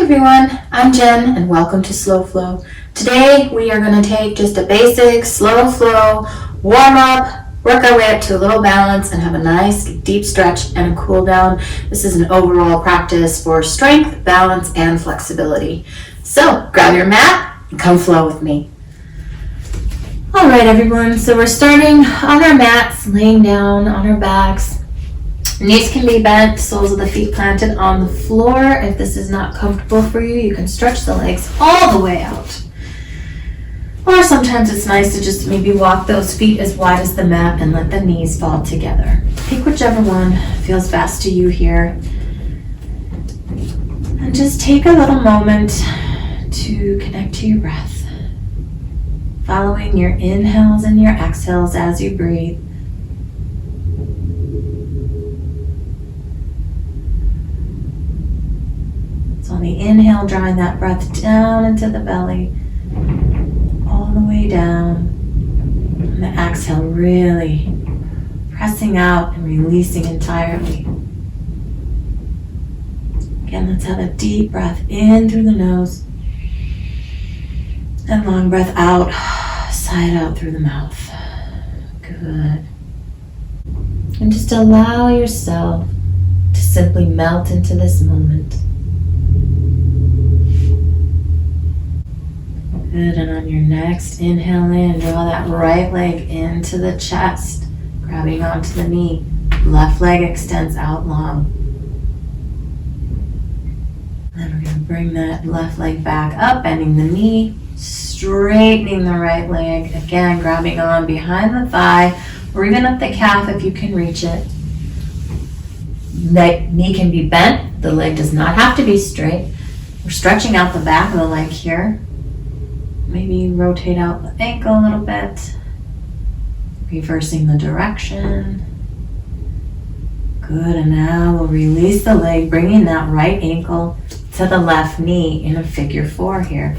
everyone, I'm Jen and welcome to Slo Flo. Today we are going to take just a basic slow flow warm up, work our way up to a little balance and have a nice deep stretch and a cool down. This is an overall practice for strength, balance, and flexibility. So grab your mat and come flow with me. Alright everyone, so we're starting on our mats, laying down on our backs. Knees can be bent, soles of the feet planted on the floor. If this is not comfortable for you, you can stretch the legs all the way out. Or sometimes it's nice to just maybe walk those feet as wide as the mat and let the knees fall together. Pick whichever one feels best to you here. And just take a little moment to connect to your breath. Following your inhales and your exhales as you breathe. So on the inhale, drawing that breath down into the belly, all the way down. On the exhale, really pressing out and releasing entirely. Again, let's have a deep breath in through the nose and long breath out, sigh out through the mouth. Good. And just allow yourself to simply melt into this moment. Good, and on your next inhale in, draw that right leg into the chest, grabbing onto the knee. Left leg extends out long. Then we're going to bring that left leg back up, bending the knee, straightening the right leg. Again, grabbing on behind the thigh, or even up the calf if you can reach it. The knee can be bent. The leg does not have to be straight. We're stretching out the back of the leg here. Maybe rotate out the ankle a little bit, reversing the direction. Good, and now we'll release the leg, bringing that right ankle to the left knee in a figure four here.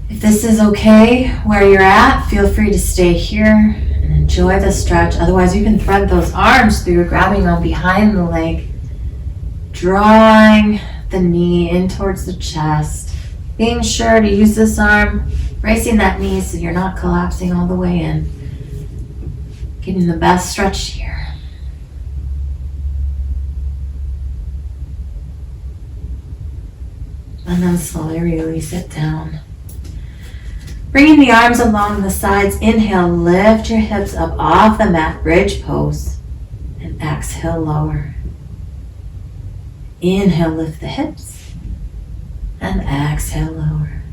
If this is okay where you're at, feel free to stay here and enjoy the stretch. Otherwise, you can thread those arms through, grabbing on behind the leg, drawing the knee in towards the chest. Being sure to use this arm, bracing that knee so you're not collapsing all the way in. Getting the best stretch here. And then slowly release it down. Bringing the arms along the sides, inhale, lift your hips up off the mat, bridge pose, and exhale, lower. Inhale, lift the hips. And exhale, lower.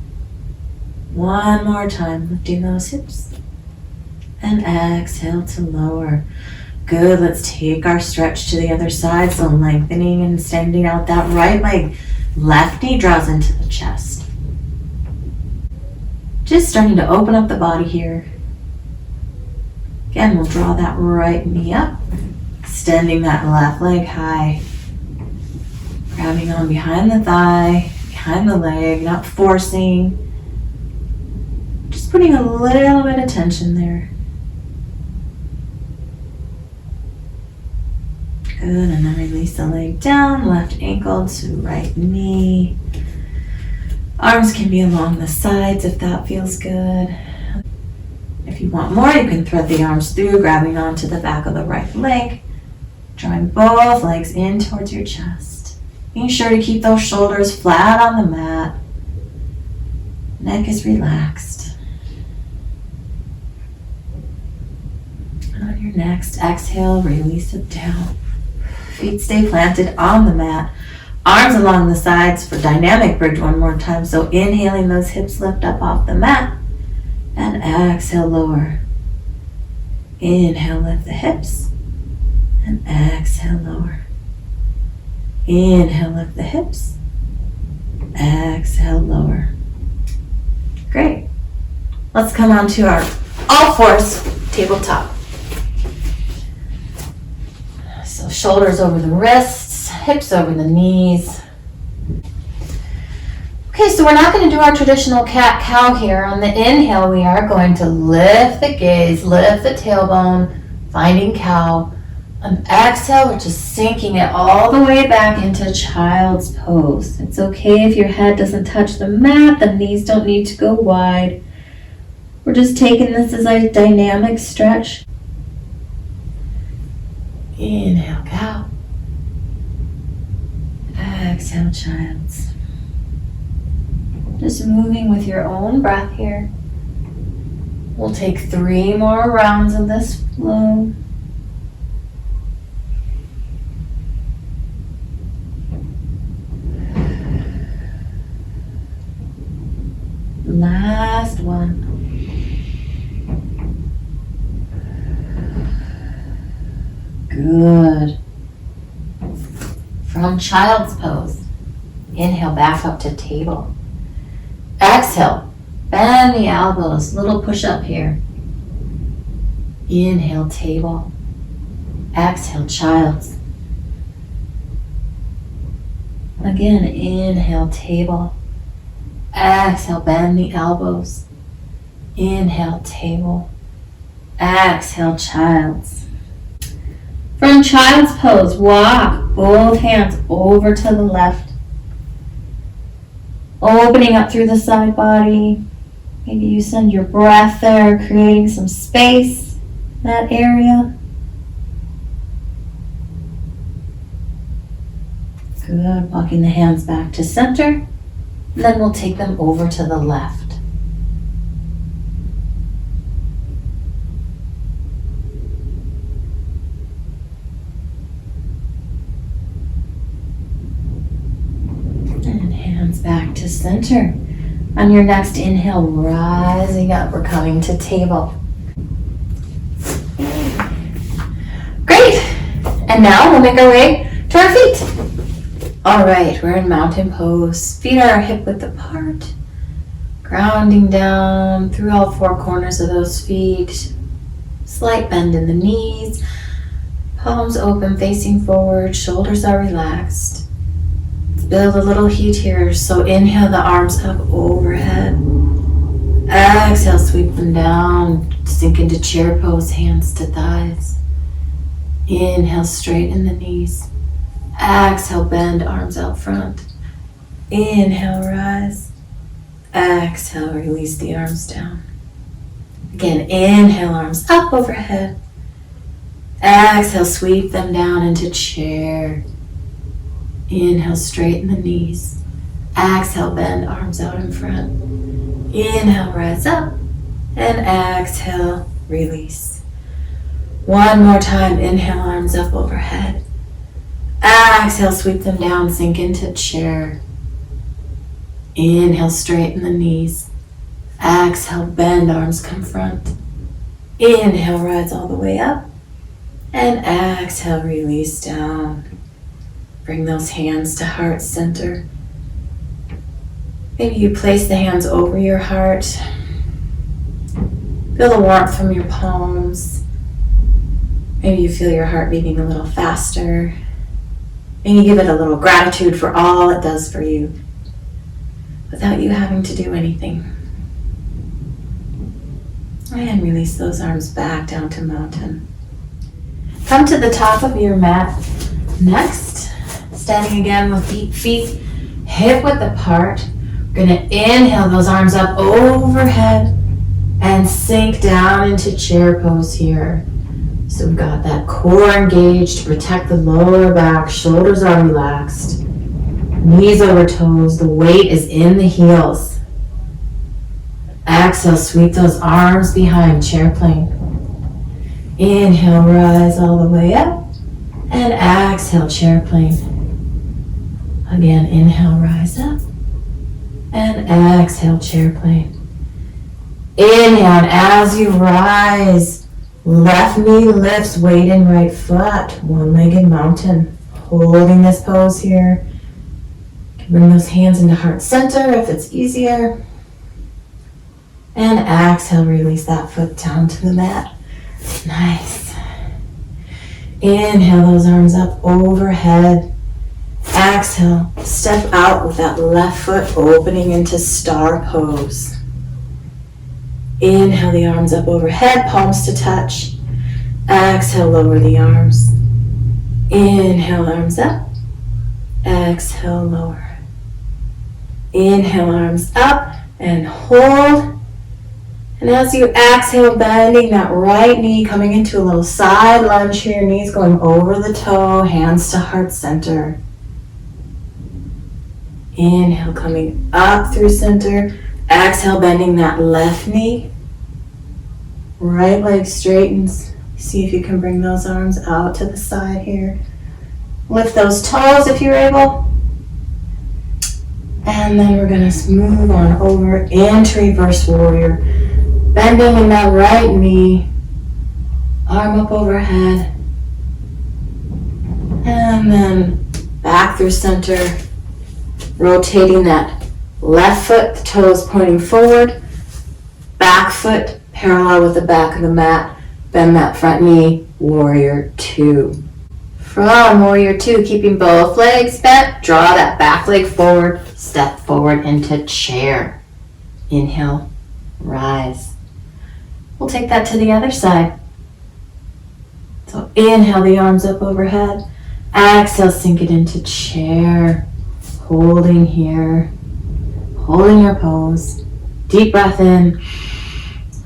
One more time, lifting those hips. And exhale to lower. Good, let's take our stretch to the other side. So lengthening and extending out that right leg. Left knee draws into the chest. Just starting to open up the body here. Again, we'll draw that right knee up. Extending that left leg high. Grabbing on behind the thigh. Behind the leg, not forcing, just putting a little bit of tension there. Good, and then release the leg down, left ankle to right knee. Arms can be along the sides if that feels good. If you want more, you can thread the arms through, grabbing onto the back of the right leg, drawing both legs in towards your chest. Being sure to keep those shoulders flat on the mat. Neck is relaxed. And on your next exhale, release it down. Feet stay planted on the mat. Arms along the sides for dynamic bridge one more time. So inhaling, those hips lift up off the mat. And exhale, lower. Inhale, lift the hips. And exhale, lower. Inhale, lift the hips. Exhale, lower. Great. Let's come on to our all fours tabletop. So shoulders over the wrists, hips over the knees. Okay, so we're not going to do our traditional cat-cow here. On the inhale, we are going to lift the gaze, lift the tailbone, finding cow. And exhale, we're just sinking it all the way back into child's pose. It's okay if your head doesn't touch the mat, the knees don't need to go wide. We're just taking this as a dynamic stretch. Inhale, cow. Exhale, child's. Just moving with your own breath here. We'll take 3 more rounds of this flow. Last one. Good. From child's pose, inhale back up to table. Exhale, bend the elbows, little push up here. Inhale, table. Exhale, child's. Again, inhale, table. Exhale, bend the elbows. Inhale, table. Exhale, child's. From child's pose, walk both hands over to the left. Opening up through the side body. Maybe you send your breath there, creating some space in that area. Good. Walking the hands back to center. And then we'll take them over to the left. And hands back to center. On your next inhale, rising up, we're coming to table. Great! And now we'll make our way to our feet. All right, we're in mountain pose. Feet are hip width apart. Grounding down through all 4 corners of those feet. Slight bend in the knees. Palms open, facing forward. Shoulders are relaxed. Let's build a little heat here. So inhale the arms up overhead. Exhale, sweep them down. Sink into chair pose, hands to thighs. Inhale, straighten the knees. Exhale, bend arms out front. Inhale, rise. Exhale, release the arms down. Again, inhale, arms up overhead. Exhale, sweep them down into chair. Inhale, straighten the knees. Exhale, bend arms out in front. Inhale, rise up. And exhale, release. One more time, inhale, arms up overhead. Exhale, sweep them down, sink into chair. Inhale, straighten the knees. Exhale, bend, arms come front. Inhale, rise all the way up. And exhale, release down. Bring those hands to heart center. Maybe you place the hands over your heart. Feel the warmth from your palms. Maybe you feel your heart beating a little faster. Maybe give it a little gratitude for all it does for you without you having to do anything. And release those arms back down to mountain. Come to the top of your mat. Next, standing again with feet hip width apart. We're going to inhale those arms up overhead and sink down into chair pose here. So we've got that core engaged to protect the lower back. Shoulders are relaxed. Knees over toes. The weight is in the heels. Exhale, sweep those arms behind, chair plane. Inhale, rise all the way up. And exhale, chair plane. Again, inhale, rise up. And exhale, chair plane. Inhale, and as you rise, left knee lifts, weight in right foot, one-legged mountain. Holding this pose here. Bring those hands into heart center if it's easier. And exhale, release that foot down to the mat. Nice. Inhale those arms up overhead. Exhale, step out with that left foot opening into star pose. Inhale the arms up overhead, palms to touch. Exhale, lower the arms. Inhale, arms up. Exhale, lower. Inhale, arms up and hold. And as you exhale, bending that right knee, coming into a little side lunge here, knees going over the toe, hands to heart center. Inhale, coming up through center. Exhale, bending that left knee. Right leg straightens. See if you can bring those arms out to the side here. Lift those toes if you're able. And then we're going to move on over into reverse warrior. Bending in that right knee. Arm up overhead. And then back through center. Rotating that left foot, the toes pointing forward. Back foot parallel with the back of the mat. Bend that front knee, warrior two. From warrior two, keeping both legs bent, draw that back leg forward, step forward into chair. Inhale, rise. We'll take that to the other side. So inhale the arms up overhead. Exhale, sink it into chair. Holding here. Holding your pose. Deep breath in.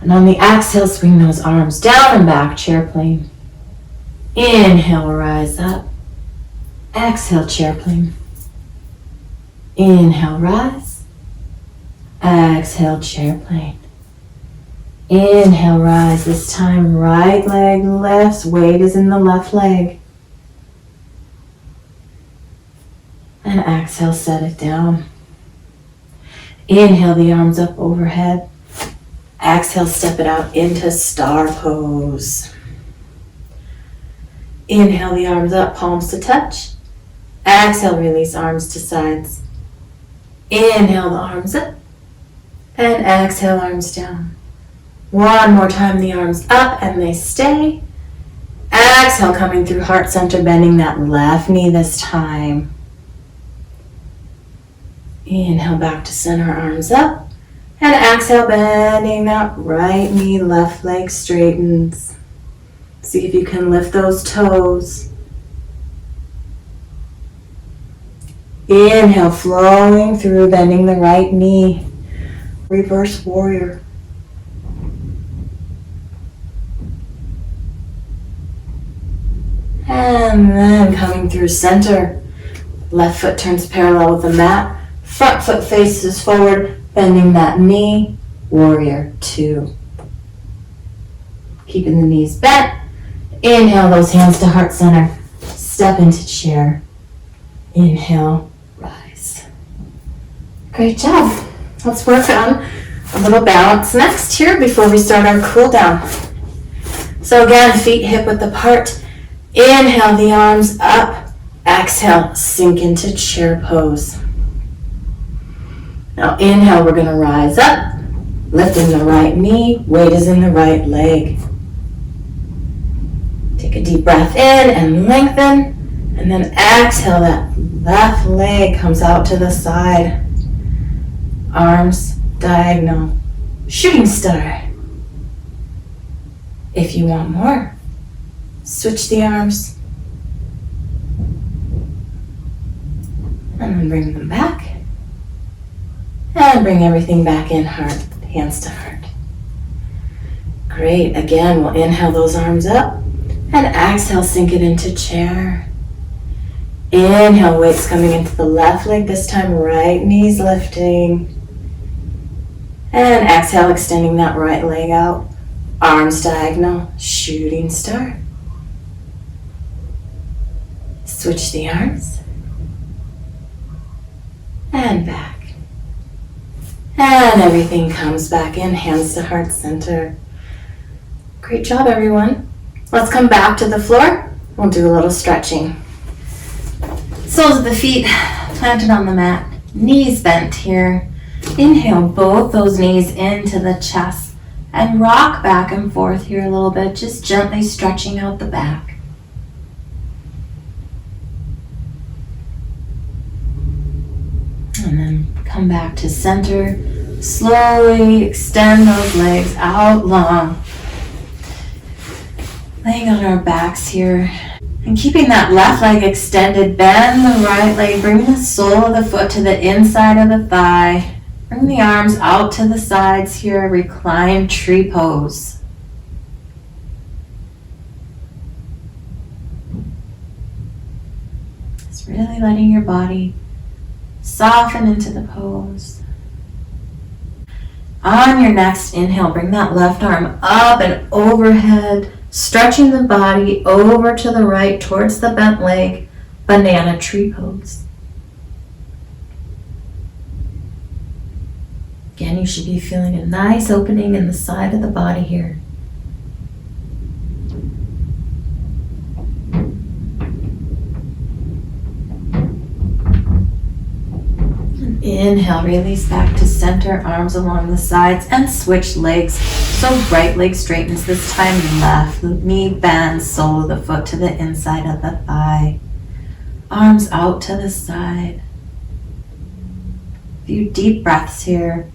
And on the exhale, swing those arms down and back, chair plane. Inhale, rise up. Exhale, chair plane. Inhale, rise. Exhale, chair plane. Inhale, rise. This time, right leg lifts. Weight is in the left leg. And exhale, set it down. Inhale the arms up overhead. Exhale, step it out into star pose. Inhale the arms up, palms to touch. Exhale, release arms to sides. Inhale the arms up. And exhale, arms down. One more time, the arms up and they stay. Exhale, coming through heart center, bending that left knee this time. Inhale back to center, arms up. And exhale, bending that right knee, left leg straightens. See if you can lift those toes. Inhale, flowing through, bending the right knee. Reverse warrior. And then coming through center. Left foot turns parallel with the mat. Front foot faces forward, bending that knee. Warrior two. Keeping the knees bent. Inhale those hands to heart center. Step into chair. Inhale, rise. Great job. Let's work on a little balance next here before we start our cool down. So again, feet hip width apart. Inhale the arms up. Exhale, sink into chair pose. Now inhale, we're going to rise up. Lifting the right knee. Weight is in the right leg. Take a deep breath in and lengthen. And then exhale, that left leg comes out to the side. Arms diagonal. Shooting star. If you want more, switch the arms. And then bring them back. And bring everything back in, heart, hands to heart. Great. Again, we'll inhale those arms up. And exhale, sink it into chair. Inhale, weight's coming into the left leg. This time, right knee's lifting. And exhale, extending that right leg out. Arms diagonal, shooting star. Switch the arms. And back. And everything comes back in, hands to heart center. Great job, everyone. Let's come back to the floor. We'll do a little stretching. Soles of the feet planted on the mat, knees bent here. Inhale both those knees into the chest and rock back and forth here a little bit, just gently stretching out the back. And then come back to center. Slowly extend those legs out long. Laying on our backs here. And keeping that left leg extended, bend the right leg, bring the sole of the foot to the inside of the thigh. Bring the arms out to the sides here, recline tree pose. Just really letting your body soften into the pose. On your next inhale, bring that left arm up and overhead, stretching the body over to the right towards the bent leg, banana tree pose. Again, you should be feeling a nice opening in the side of the body here. Inhale, release back to center, arms along the sides, and switch legs. So right leg straightens this time, left knee bends, sole of the foot to the inside of the thigh. Arms out to the side. A few deep breaths here.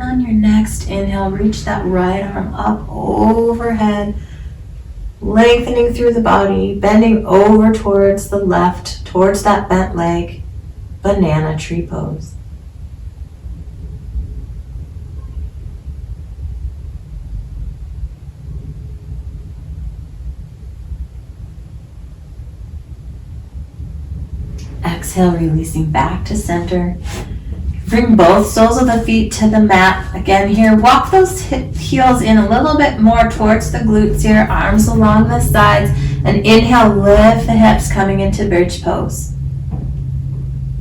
On your next inhale, reach that right arm up overhead, lengthening through the body, bending over towards the left, towards that bent leg, banana tree pose. Exhale, releasing back to center. Bring both soles of the feet to the mat. Again here, walk those heels in a little bit more towards the glutes here, arms along the sides, and inhale, lift the hips coming into bridge pose.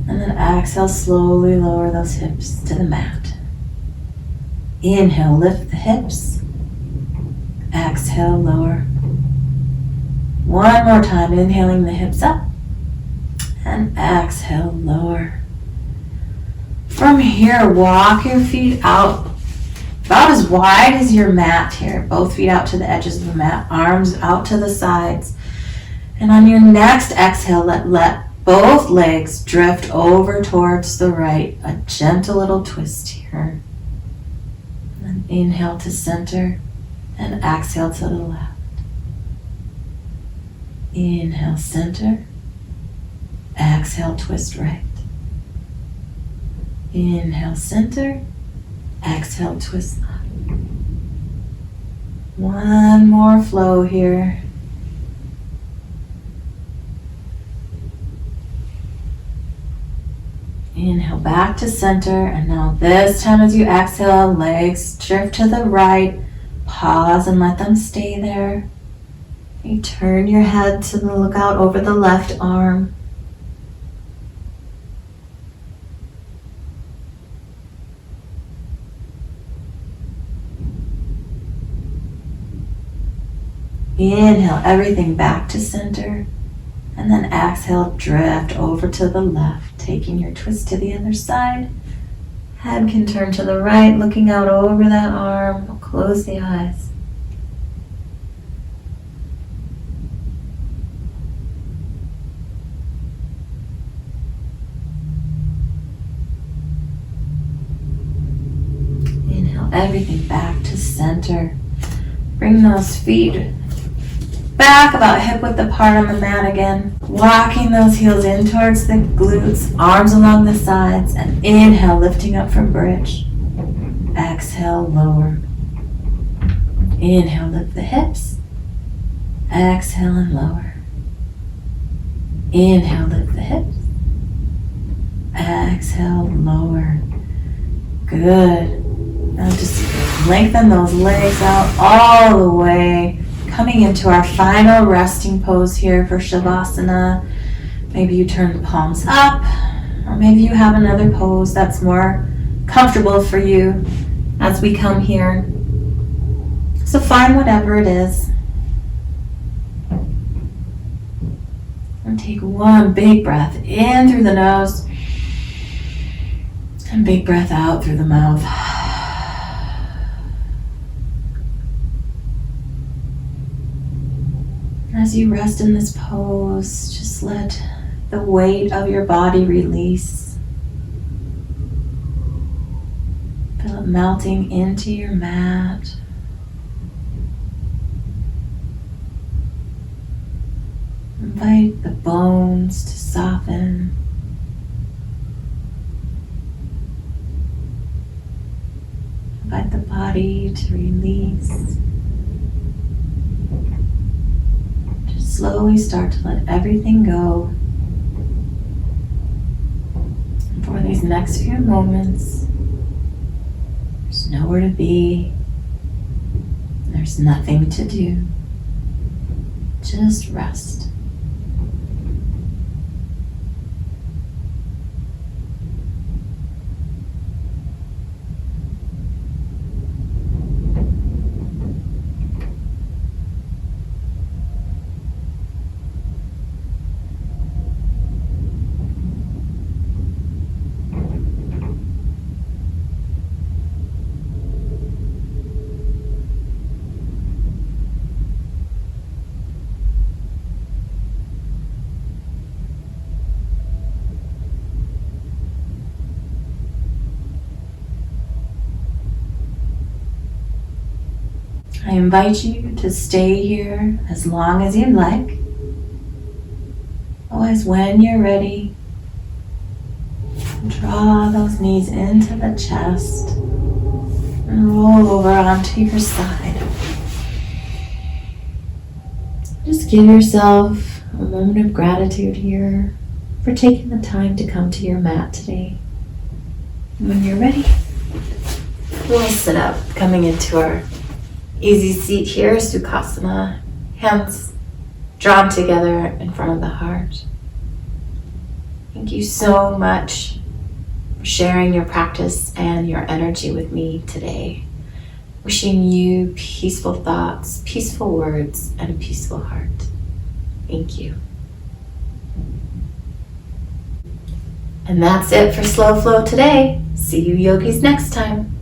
And then exhale, slowly lower those hips to the mat. Inhale, lift the hips. Exhale, lower. One more time, inhaling the hips up. And exhale, lower. From here, walk your feet out about as wide as your mat here. Both feet out to the edges of the mat, arms out to the sides. And on your next exhale, let both legs drift over towards the right. A gentle little twist here. And then inhale to center and exhale to the left. Inhale, center. Exhale, twist right. Inhale, center. Exhale, twist left. One more flow here. Inhale back to center, and now this time as you exhale, legs drift to the right. Pause and let them stay there. You turn your head to look out over the left arm. Inhale everything back to center, and then exhale, drift over to the left, taking your twist to the other side. Head can turn to the right, looking out over that arm. Close the eyes. Inhale everything back to center. Bring those feet back about hip width apart on the mat again. Walking those heels in towards the glutes, arms along the sides, and inhale, lifting up from bridge. Exhale, lower. Inhale, lift the hips. Exhale and lower. Inhale, lift the hips. Exhale, lower. Good. Now just lengthen those legs out all the way. Coming into our final resting pose here for Shavasana. Maybe you turn the palms up, or maybe you have another pose that's more comfortable for you as we come here. So find whatever it is. And take one big breath in through the nose, and big breath out through the mouth. As you rest in this pose, just let the weight of your body release. it melting into your mat. Invite the bones to soften. Invite the body to release. Just slowly start to let everything go. And for these next few moments, there's nowhere to be. There's nothing to do. Just rest. I invite you to stay here as long as you'd like. Always, when you're ready, draw those knees into the chest and roll over onto your side. Just give yourself a moment of gratitude here for taking the time to come to your mat today. When you're ready, we'll sit up, coming into our easy seat here, Sukhasana, hands drawn together in front of the heart. Thank you so much for sharing your practice and your energy with me today. Wishing you peaceful thoughts, peaceful words, and a peaceful heart. Thank you. And that's it for Slow Flow today. See you yogis next time.